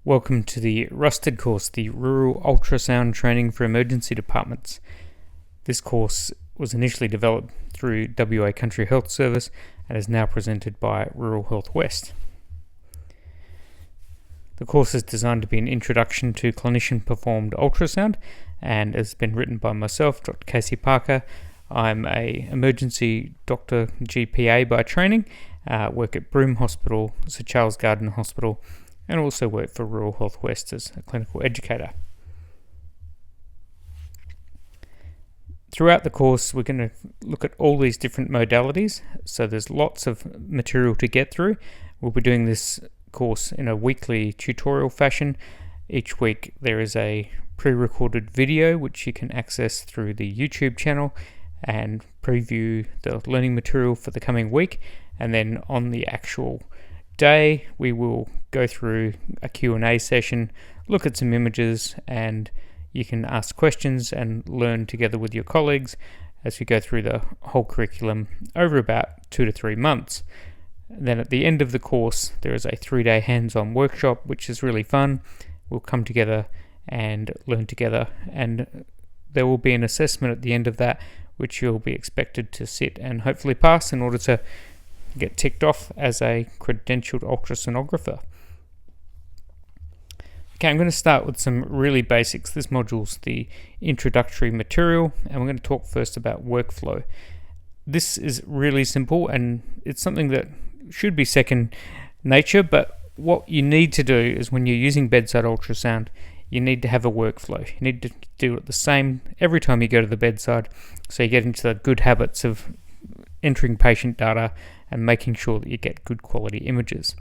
Welcome to the RUSTED course, the Rural Ultrasound Training for Emergency Departments. This course was initially developed through WA Country Health Service and is now presented by Rural Health West. The course is designed to be an introduction to clinician-performed ultrasound and has been written by myself, Dr. Casey Parker. I'm an emergency doctor, GPA by training, work at Broome Hospital, Sir Charles Garden Hospital, and also work for Rural Health West as a clinical educator. Throughout the course, we're going to look at all these different modalities, so there's lots of material to get through. We'll be doing this course in a weekly tutorial fashion. Each week there is a pre-recorded video which you can access through the YouTube channel and preview the learning material for the coming week, and then on the actual day we will go through a Q&A session, look at some images, and you can ask questions and learn together with your colleagues as we go through the whole curriculum over about 2 to 3 months. Then at the end of the course there is a 3-day hands-on workshop which is really fun. We'll come together and learn together, and there will be an assessment at the end of that which you'll be expected to sit and hopefully pass in order to get ticked off as a credentialed ultrasonographer. Okay, I'm going to start with some really basics. This module's the introductory material, and we're going to talk first about workflow. This is really simple and it's something that should be second nature, but what you need to do is when you're using bedside ultrasound, you need to have a workflow. You need to do it the same every time you go to the bedside, so you get into the good habits of entering patient data and making sure that you get good quality images.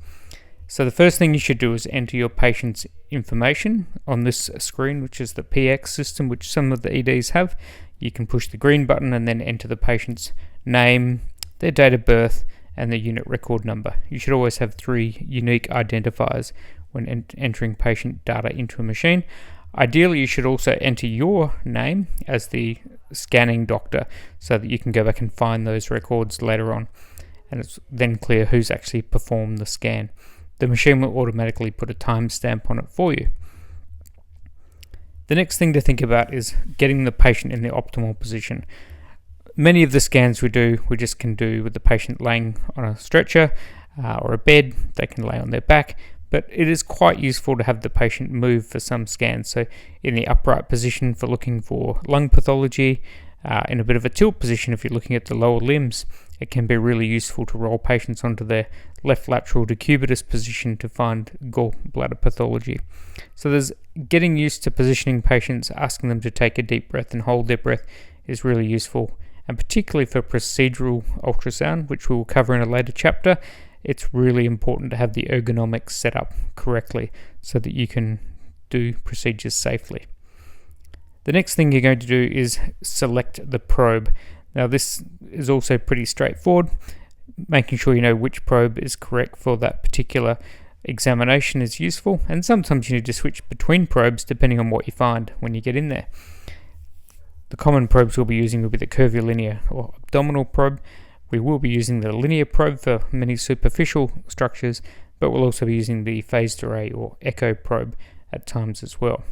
So the first thing you should do is enter your patient's information on this screen, which is the PX system, which some of the EDs have. You can push the green button and then enter the patient's name, their date of birth, and their unit record number. You should always have 3 unique identifiers when entering patient data into a machine. Ideally, you should also enter your name as the scanning doctor so that you can go back and find those records later on, and it's then clear who's actually performed the scan. The machine will automatically put a timestamp on it for you. The next thing to think about is getting the patient in the optimal position. Many of the scans we just can do with the patient laying on a stretcher or a bed. They can lay on their back, but it is quite useful to have the patient move for some scans. So in the upright position for looking for lung pathology, in a bit of a tilt position if you're looking at the lower limbs, it can be really useful to roll patients onto their left lateral decubitus position to find gallbladder pathology. So there's getting used to positioning patients, asking them to take a deep breath and hold their breath is really useful. And particularly for procedural ultrasound, which we will cover in a later chapter, it's really important to have the ergonomics set up correctly so that you can do procedures safely. The next thing you're going to do is select the probe. Now this is also pretty straightforward. Making sure you know which probe is correct for that particular examination is useful, and sometimes you need to switch between probes depending on what you find when you get in there. The common probes we'll be using will be the curvilinear or abdominal probe. We will be using the linear probe for many superficial structures, but we'll also be using the phased array or echo probe at times as well.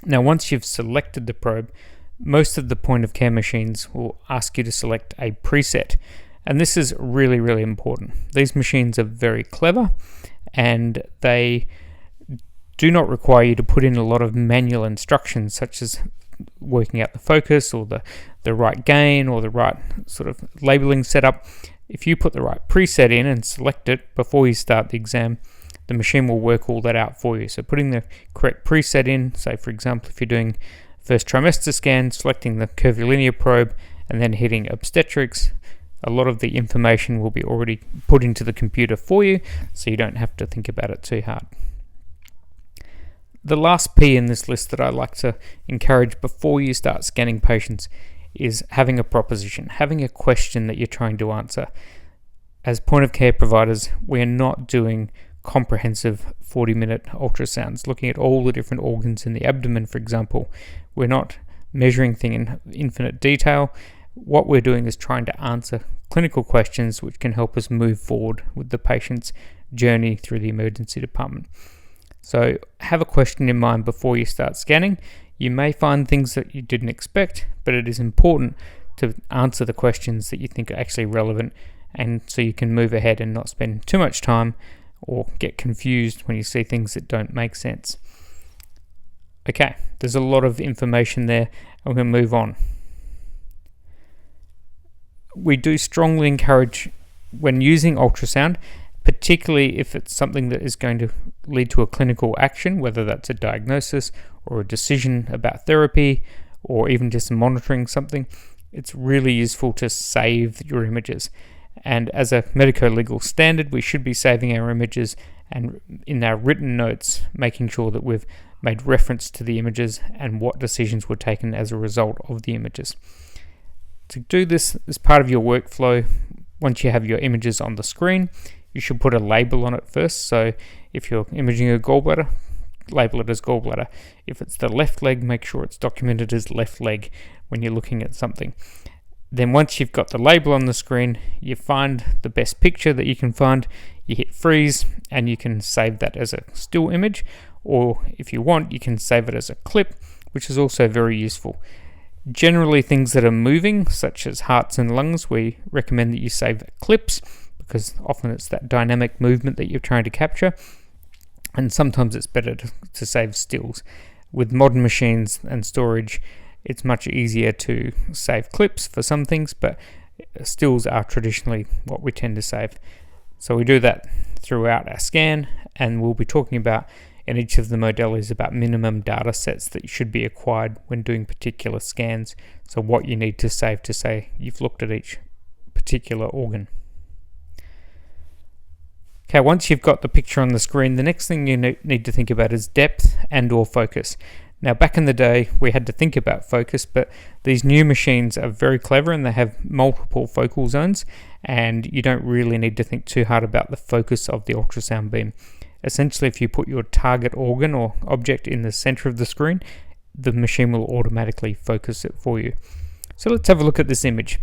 Now once you've selected the probe, most of the point of care machines will ask you to select a preset, and this is really, really important. These machines are very clever and they do not require you to put in a lot of manual instructions such as working out the focus or the right gain or the right sort of labeling setup. If you put the right preset in and select it before you start the exam, the machine will work all that out for you. So putting the correct preset in, say for example if you're doing first trimester scan, selecting the curvilinear probe and then hitting obstetrics, a lot of the information will be already put into the computer for you, so you don't have to think about it too hard. The last P in this list that I like to encourage before you start scanning patients is having a proposition, having a question that you're trying to answer. As point of care providers, we're not doing comprehensive 40-minute ultrasounds, looking at all the different organs in the abdomen, for example. We're not measuring things in infinite detail. What we're doing is trying to answer clinical questions which can help us move forward with the patient's journey through the emergency department. So have a question in mind before you start scanning. You may find things that you didn't expect, but it is important to answer the questions that you think are actually relevant, and so you can move ahead and not spend too much time or get confused when you see things that don't make sense. Okay, there's a lot of information there. I'm going to move on. We do strongly encourage, when using ultrasound, particularly if it's something that is going to lead to a clinical action, whether that's a diagnosis or a decision about therapy or even just monitoring something, it's really useful to save your images. And as a medico-legal standard, we should be saving our images and in our written notes, making sure that we've made reference to the images and what decisions were taken as a result of the images. To do this as part of your workflow, once you have your images on the screen, you should put a label on it first. So if you're imaging a gallbladder, label it as gallbladder. If it's the left leg, make sure it's documented as left leg when you're looking at something. Then once you've got the label on the screen, you find the best picture that you can find, you hit freeze, and you can save that as a still image, or if you want, you can save it as a clip, which is also very useful. Generally, things that are moving, such as hearts and lungs, we recommend that you save clips, because often it's that dynamic movement that you're trying to capture, and sometimes it's better to save stills. With modern machines and storage, it's much easier to save clips for some things, but stills are traditionally what we tend to save. So we do that throughout our scan, and we'll be talking about in each of the modalities about minimum data sets that should be acquired when doing particular scans. So what you need to save to say you've looked at each particular organ. Okay, once you've got the picture on the screen, the next thing you need to think about is depth and or focus. Now, back in the day, we had to think about focus, but these new machines are very clever and they have multiple focal zones, and you don't really need to think too hard about the focus of the ultrasound beam. Essentially, if you put your target organ or object in the center of the screen, the machine will automatically focus it for you. So let's have a look at this image.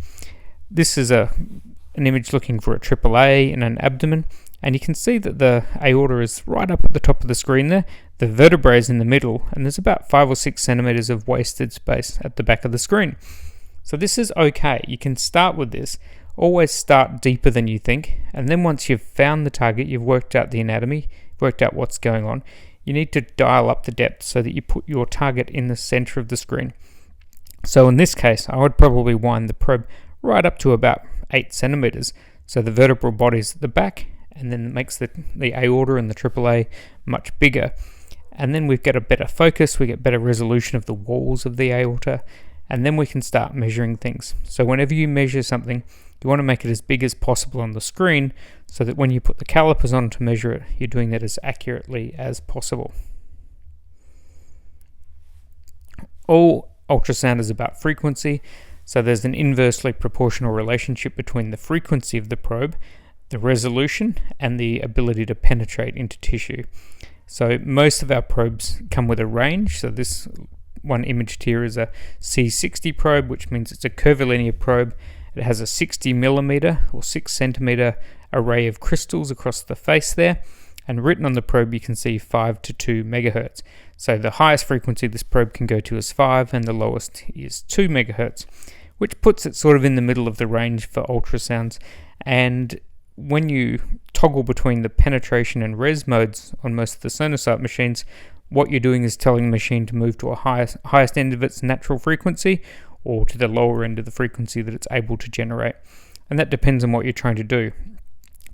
This is an image looking for a AAA in an abdomen, and you can see that the aorta is right up at the top of the screen there. The vertebrae is in the middle, and there's about 5 or 6 centimeters of wasted space at the back of the screen. So this is okay. You can start with this. Always start deeper than you think, and then once you've found the target, you've worked out the anatomy, worked out what's going on, you need to dial up the depth so that you put your target in the center of the screen. So in this case, I would probably wind the probe right up to about 8 centimeters. So the vertebral body's at the back, and then it makes the aorta and the AAA much bigger. And then we've got a better focus, we get better resolution of the walls of the aorta, and then we can start measuring things. So whenever you measure something, you want to make it as big as possible on the screen so that when you put the calipers on to measure it, you're doing that as accurately as possible. All ultrasound is about frequency, so there's an inversely proportional relationship between the frequency of the probe, the resolution, and the ability to penetrate into tissue. So most of our probes come with a range. So this one imaged here is a C60 probe, which means it's a curvilinear probe. It has a 60 millimeter or 6 centimeter array of crystals across the face there, and written on the probe you can see 5 to 2 megahertz. So the highest frequency this probe can go to is 5, and the lowest is 2 megahertz, which puts it sort of in the middle of the range for ultrasounds. And when you toggle between the penetration and res modes on most of the Sonosite machines, what you're doing is telling the machine to move to a highest end of its natural frequency or to the lower end of the frequency that it's able to generate. And that depends on what you're trying to do.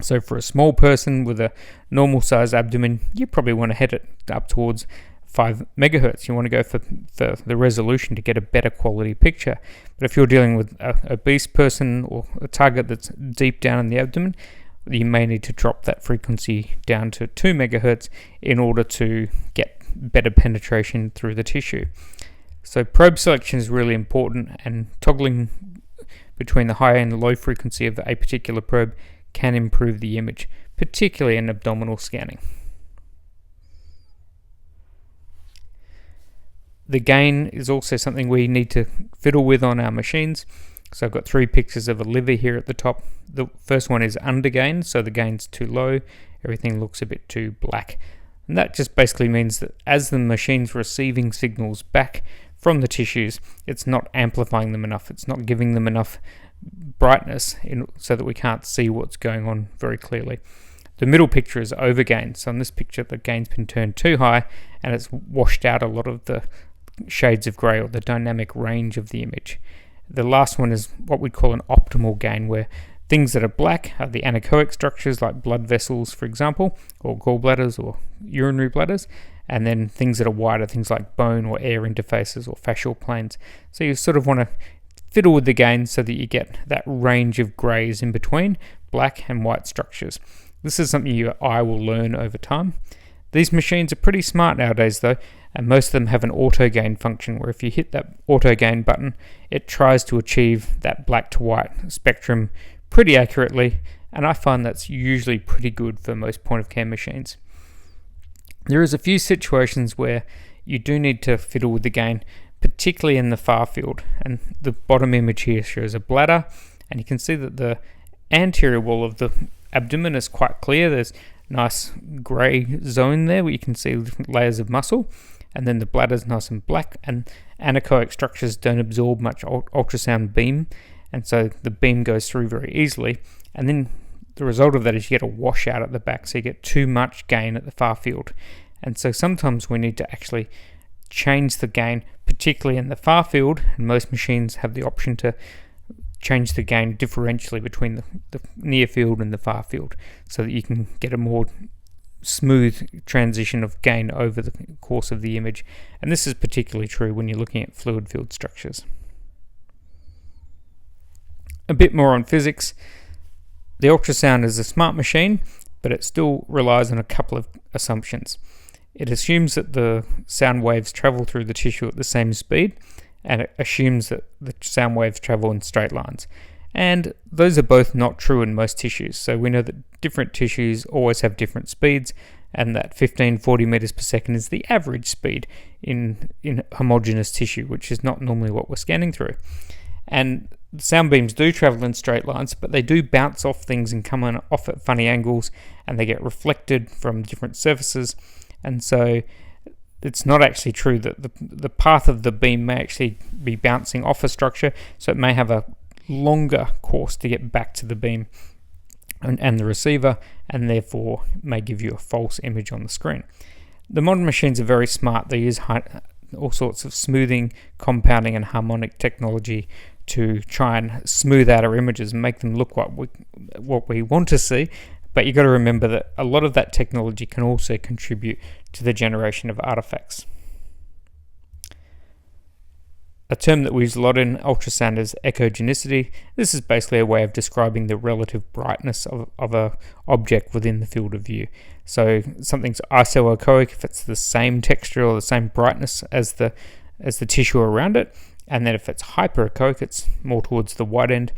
So for a small person with a normal size abdomen, you probably want to head it up towards 5 megahertz. You want to go for the resolution to get a better quality picture. But if you're dealing with an obese person or a target that's deep down in the abdomen, you may need to drop that frequency down to 2 megahertz in order to get better penetration through the tissue. So probe selection is really important, and toggling between the high and low frequency of a particular probe can improve the image, particularly in abdominal scanning. The gain is also something we need to fiddle with on our machines. So I've got 3 pictures of a liver here at the top. The first one is under gain, so the gain's too low, everything looks a bit too black. And that just basically means that as the machine's receiving signals back from the tissues, it's not amplifying them enough, it's not giving them enough brightness so that we can't see what's going on very clearly. The middle picture is overgain. So in this picture, the gain's been turned too high and it's washed out a lot of the shades of grey or the dynamic range of the image. The last one is what we'd call an optimal gain, where things that are black are the anechoic structures like blood vessels, for example, or gallbladders or urinary bladders, and then things that are white are things like bone or air interfaces or fascial planes. So you sort of want to fiddle with the gain so that you get that range of greys in between black and white structures. This is something your eye will learn over time. These machines are pretty smart nowadays though, and most of them have an auto gain function where if you hit that auto gain button, it tries to achieve that black to white spectrum pretty accurately, and I find that's usually pretty good for most point of care machines. There is a few situations where you do need to fiddle with the gain, particularly in the far field, and the bottom image here shows a bladder, and you can see that the anterior wall of the abdomen is quite clear. There's nice grey zone there where you can see different layers of muscle, and then the bladder's nice and black, and anechoic structures don't absorb much ultrasound beam, and so the beam goes through very easily, and then the result of that is you get a washout at the back, so you get too much gain at the far field. And so sometimes we need to actually change the gain, particularly in the far field, and most machines have the option to change the gain differentially between the near field and the far field, so that you can get a more smooth transition of gain over the course of the image. And this is particularly true when you're looking at fluid field structures. A bit more on physics. The ultrasound is a smart machine, but it still relies on a couple of assumptions. It assumes that the sound waves travel through the tissue at the same speed, and it assumes that the sound waves travel in straight lines. And those are both not true in most tissues. So we know that different tissues always have different speeds, and that 15-40 meters per second is the average speed in homogeneous tissue, which is not normally what we're scanning through. And sound beams do travel in straight lines, but they do bounce off things and come off at funny angles, and they get reflected from different surfaces. And so it's not actually true that the path of the beam may actually be bouncing off a structure, so it may have a longer course to get back to the beam and the receiver, and therefore may give you a false image on the screen. The modern machines are very smart. They use all sorts of smoothing, compounding, and harmonic technology to try and smooth out our images and make them look what we want to see. But you've got to remember that a lot of that technology can also contribute to the generation of artifacts. A term that we use a lot in ultrasound is echogenicity. This is basically a way of describing the relative brightness of an object within the field of view. So something's isoechoic if it's the same texture or the same brightness as the tissue around it. And then if it's hyperechoic, it's more towards the white end.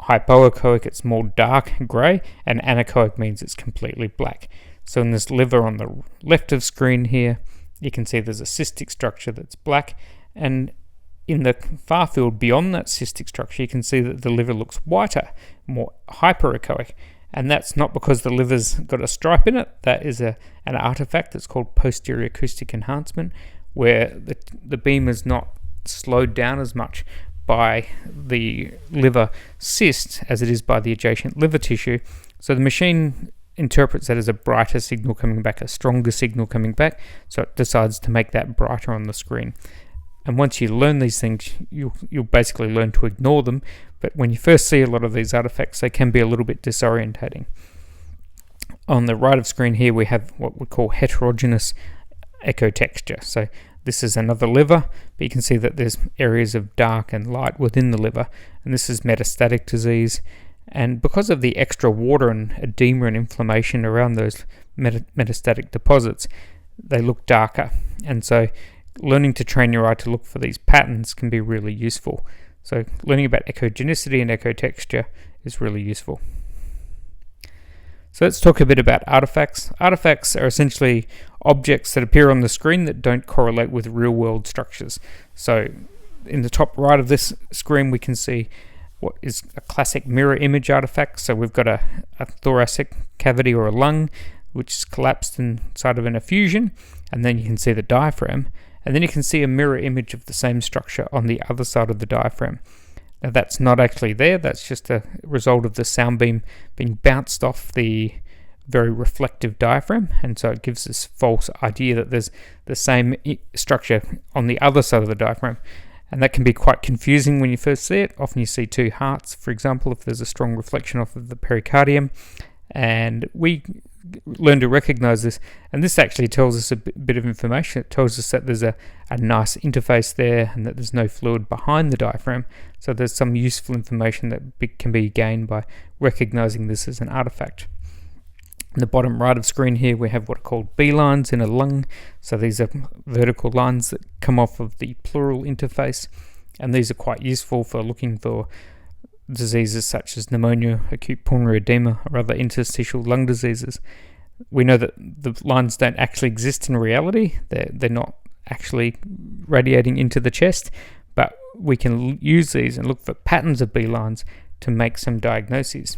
Hypoechoic, it's more dark grey, and anechoic means it's completely black. So in this liver on the left of screen here, you can see there's a cystic structure that's black, and in the far field beyond that cystic structure, you can see that the liver looks whiter, more hyperechoic, and that's not because the liver's got a stripe in it. That is an artifact that's called posterior acoustic enhancement, where the beam is not slowed down as much by the liver cyst as it is by the adjacent liver tissue. So the machine interprets that as a brighter signal coming back, a stronger signal coming back, so it decides to make that brighter on the screen. And once you learn these things, you'll basically learn to ignore them, but when you first see a lot of these artifacts, they can be a little bit disorientating. On the right of screen here, we have what we call heterogeneous echo texture. So this is another liver, but you can see that there's areas of dark and light within the liver, and this is metastatic disease. And because of the extra water and edema and inflammation around those metastatic deposits, they look darker. And so learning to train your eye to look for these patterns can be really useful. So learning about echogenicity and echo texture is really useful. So let's talk a bit about artifacts. Artifacts are essentially objects that appear on the screen that don't correlate with real-world structures. So in the top right of this screen, we can see what is a classic mirror image artifact. So we've got a thoracic cavity or a lung which is collapsed inside of an effusion, and then you can see the diaphragm, and then you can see a mirror image of the same structure on the other side of the diaphragm. Now that's not actually there, that's just a result of the sound beam being bounced off the very reflective diaphragm, and so it gives this false idea that there's the same structure on the other side of the diaphragm. And that can be quite confusing when you first see it. Often you see two hearts, for example, if there's a strong reflection off of the pericardium. And we learn to recognize this. And this actually tells us a bit of information. It tells us that there's a nice interface there and that there's no fluid behind the diaphragm. So there's some useful information that can be gained by recognizing this as an artifact. In the bottom right of screen here, we have what are called B-lines in a lung. So these are vertical lines that come off of the pleural interface, and these are quite useful for looking for diseases such as pneumonia, acute pulmonary edema, or other interstitial lung diseases. We know that the lines don't actually exist in reality. They're not actually radiating into the chest, but we can use these and look for patterns of B-lines to make some diagnoses.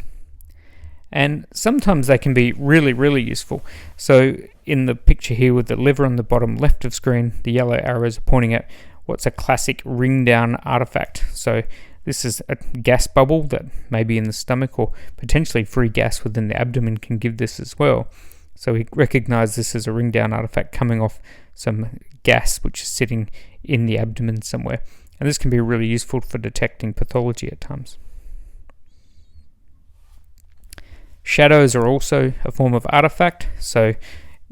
And sometimes they can be really, really useful. So in the picture here with the liver on the bottom left of screen, the yellow arrows are pointing at what's a classic ring down artifact. So this is a gas bubble that may be in the stomach, or potentially free gas within the abdomen can give this as well. So we recognize this as a ring down artifact coming off some gas which is sitting in the abdomen somewhere. And this can be really useful for detecting pathology at times. Shadows are also a form of artifact. So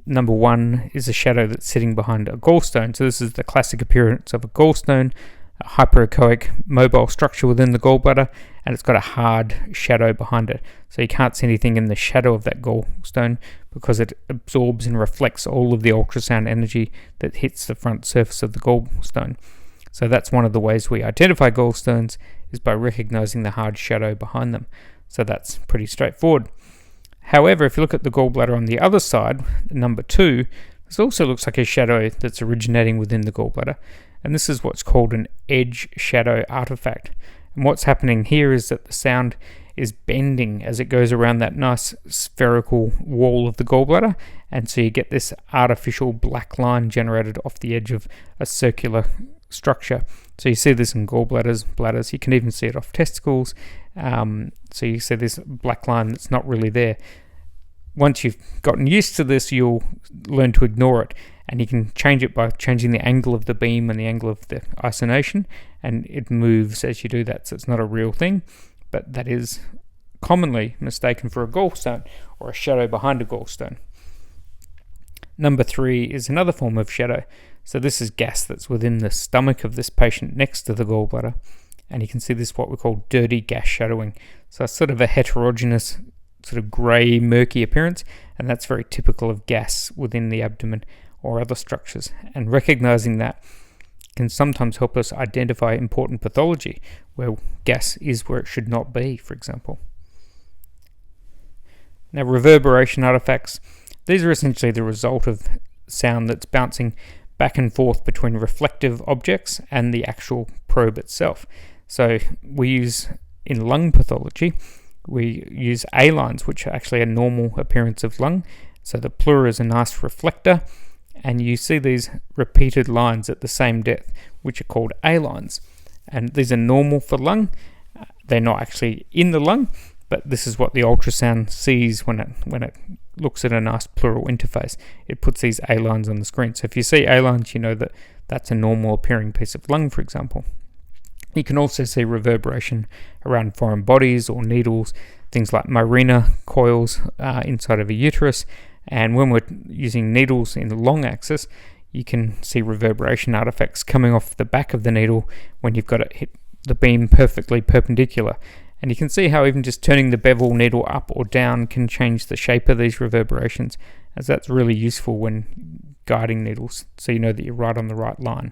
number one is a shadow that's sitting behind a gallstone. So this is the classic appearance of a gallstone, a hyperechoic mobile structure within the gallbladder, and it's got a hard shadow behind it. So you can't see anything in the shadow of that gallstone because it absorbs and reflects all of the ultrasound energy that hits the front surface of the gallstone. So that's one of the ways we identify gallstones, is by recognizing the hard shadow behind them. So that's pretty straightforward. However, if you look at the gallbladder on the other side, number 2, this also looks like a shadow that's originating within the gallbladder. And this is what's called an edge shadow artifact. And what's happening here is that the sound is bending as it goes around that nice spherical wall of the gallbladder. And so you get this artificial black line generated off the edge of a circular structure. So you see this in gallbladders, bladders. You can even see it off testicles. So you see this black line that's not really there. Once you've gotten used to this, you'll learn to ignore it, and you can change it by changing the angle of the beam and the angle of the isonation, and it moves as you do that. So it's not a real thing, but that is commonly mistaken for a gallstone or a shadow behind a gallstone. Number 3 is another form of shadow. So this is gas that's within the stomach of this patient next to the gallbladder. And you can see this, what we call dirty gas shadowing. So it's sort of a heterogeneous, sort of grey, murky appearance, and that's very typical of gas within the abdomen or other structures. And recognizing that can sometimes help us identify important pathology, where gas is where it should not be, for example. Now, reverberation artifacts, these are essentially the result of sound that's bouncing back and forth between reflective objects and the actual probe itself. So we use, in lung pathology, we use A-lines, which are actually a normal appearance of lung. So the pleura is a nice reflector, and you see these repeated lines at the same depth, which are called A-lines. And these are normal for lung. They're not actually in the lung, but this is what the ultrasound sees when it looks at a nice pleural interface. It puts these A-lines on the screen. So if you see A-lines, you know that that's a normal appearing piece of lung, for example. You can also see reverberation around foreign bodies or needles, things like Mirena coils inside of a uterus. And when we're using needles in the long axis, you can see reverberation artifacts coming off the back of the needle when you've got it hit the beam perfectly perpendicular. And you can see how even just turning the bevel needle up or down can change the shape of these reverberations, as that's really useful when guiding needles, so you know that you're right on the right line.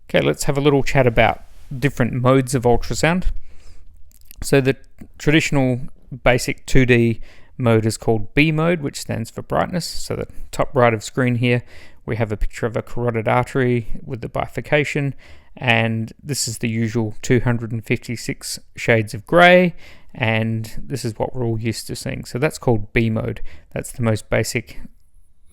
Okay, let's have a little chat about different modes of ultrasound. So the traditional basic 2D mode is called B mode, which stands for brightness. So the top right of screen here, we have a picture of a carotid artery with the bifurcation, and this is the usual 256 shades of grey, and this is what we're all used to seeing. So that's called B mode. That's the most basic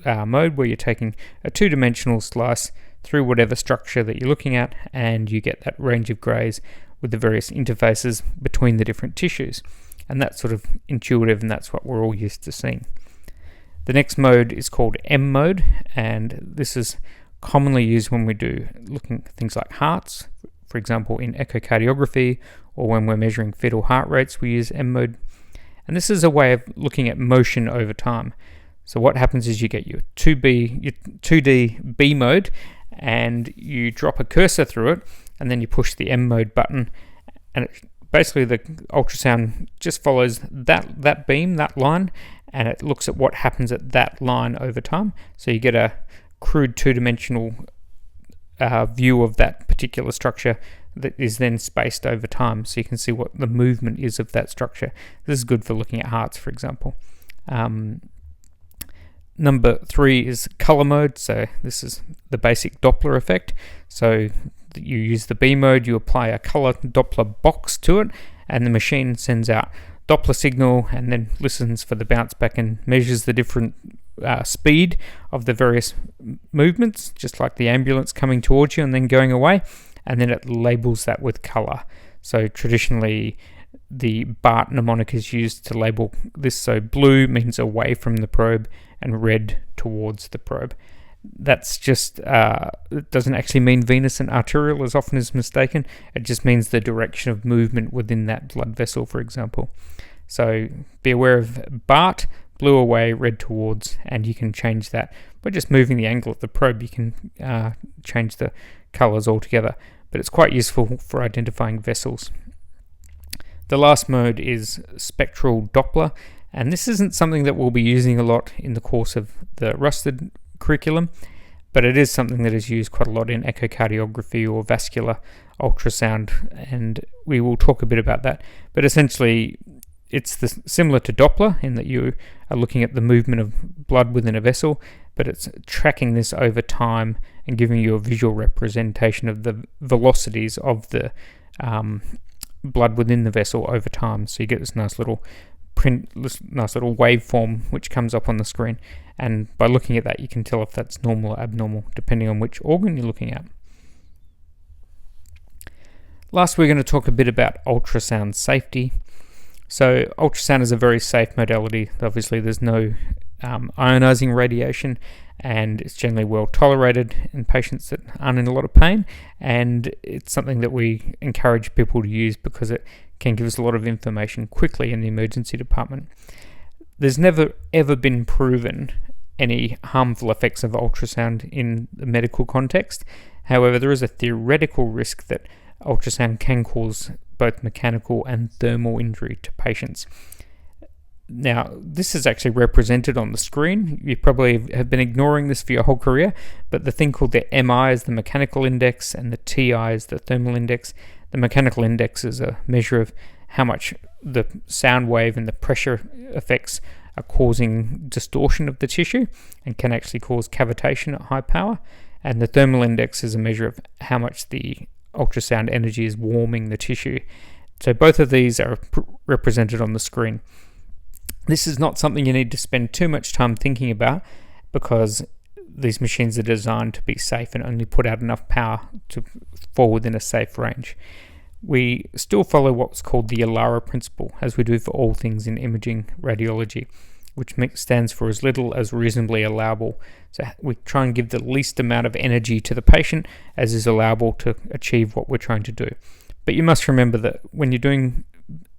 mode, where you're taking a two-dimensional slice through whatever structure that you're looking at, and you get that range of greys with the various interfaces between the different tissues. And that's sort of intuitive, and that's what we're all used to seeing. The next mode is called M mode, and this is commonly used when we do looking at things like hearts, for example in echocardiography, or when we're measuring fetal heart rates, we use M mode. And this is a way of looking at motion over time. So what happens is you get your 2D B mode, and you drop a cursor through it, and then you push the M mode button, and basically the ultrasound just follows that beam, that line, and it looks at what happens at that line over time. So you get a crude two-dimensional view of that particular structure that is then spaced over time, so you can see what the movement is of that structure. This is good for looking at hearts, for example. Number 3 is color mode. So this is the basic Doppler effect. So you use the B mode, you apply a color Doppler box to it, and the machine sends out Doppler signal and then listens for the bounce back and measures the different speed of the various movements, just like the ambulance coming towards you and then going away, and then it labels that with color. So traditionally the BART mnemonic is used to label this. So blue means away from the probe and red towards the probe. That's just, it doesn't actually mean venous and arterial as often is mistaken. It just means the direction of movement within that blood vessel, for example. So be aware of BART, blue away, red towards, and you can change that by just moving the angle of the probe. You can change the colors altogether, but it's quite useful for identifying vessels. The last mode is spectral Doppler, and this isn't something that we'll be using a lot in the course of the RUSTED curriculum, but it is something that is used quite a lot in echocardiography or vascular ultrasound, and we will talk a bit about that. But essentially it's similar to Doppler in that you are looking at the movement of blood within a vessel, but it's tracking this over time and giving you a visual representation of the velocities of the blood within the vessel over time. So you get this nice little waveform which comes up on the screen, and by looking at that you can tell if that's normal or abnormal depending on which organ you're looking at. Last, we're going to talk a bit about ultrasound safety. So ultrasound is a very safe modality. Obviously there's no ionizing radiation, and it's generally well tolerated in patients that aren't in a lot of pain, and it's something that we encourage people to use because it can give us a lot of information quickly in the emergency department. There's never ever been proven any harmful effects of ultrasound in the medical context. However, there is a theoretical risk that ultrasound can cause both mechanical and thermal injury to patients. Now, this is actually represented on the screen. You probably have been ignoring this for your whole career, but the thing called the MI is the mechanical index and the TI is the thermal index. The mechanical index is a measure of how much the sound wave and the pressure effects are causing distortion of the tissue and can actually cause cavitation at high power. And the thermal index is a measure of how much the ultrasound energy is warming the tissue. So both of these are represented on the screen. This is not something you need to spend too much time thinking about because these machines are designed to be safe and only put out enough power to fall within a safe range. We still follow what's called the ALARA principle, as we do for all things in imaging radiology, which stands for as little as reasonably allowable. So we try and give the least amount of energy to the patient as is allowable to achieve what we're trying to do. But you must remember that when you're doing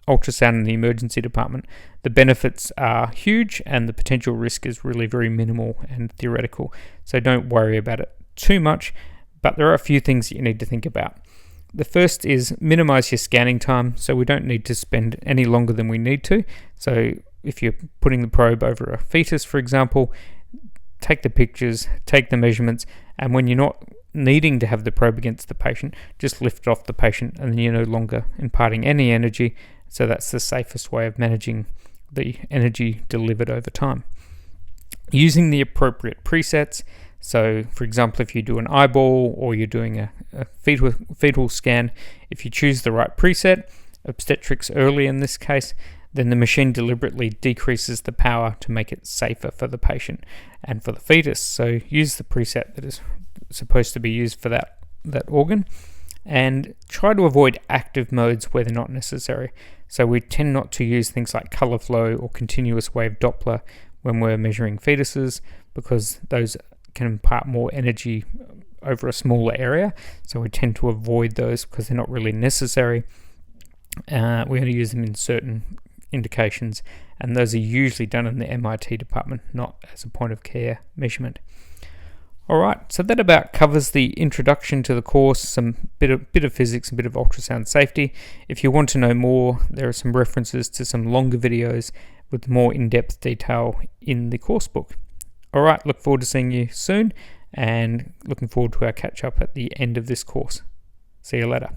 ultrasound in the emergency department, the benefits are huge and the potential risk is really very minimal and theoretical. So don't worry about it too much, but there are a few things that you need to think about. The first is minimize your scanning time, so we don't need to spend any longer than we need to. So if you're putting the probe over a fetus, for example, take the pictures, take the measurements, and when you're not needing to have the probe against the patient, just lift it off the patient and then you're no longer imparting any energy. So that's the safest way of managing the energy delivered over time. Using the appropriate presets. So for example, if you do an eyeball or you're doing a fetal scan, if you choose the right preset, obstetrics early in this case, then the machine deliberately decreases the power to make it safer for the patient and for the fetus. So use the preset that is supposed to be used for that organ, and try to avoid active modes where they're not necessary. So we tend not to use things like color flow or continuous wave Doppler when we're measuring fetuses, because those can impart more energy over a smaller area. So we tend to avoid those because they're not really necessary. We're going to use them in certain indications, and those are usually done in the MIT department, not as a point of care measurement. Alright, so that about covers the introduction to the course, some bit of physics, a bit of ultrasound safety. If you want to know more, there are some references to some longer videos with more in-depth detail in the course book. Alright, look forward to seeing you soon, and looking forward to our catch up at the end of this course. See you later.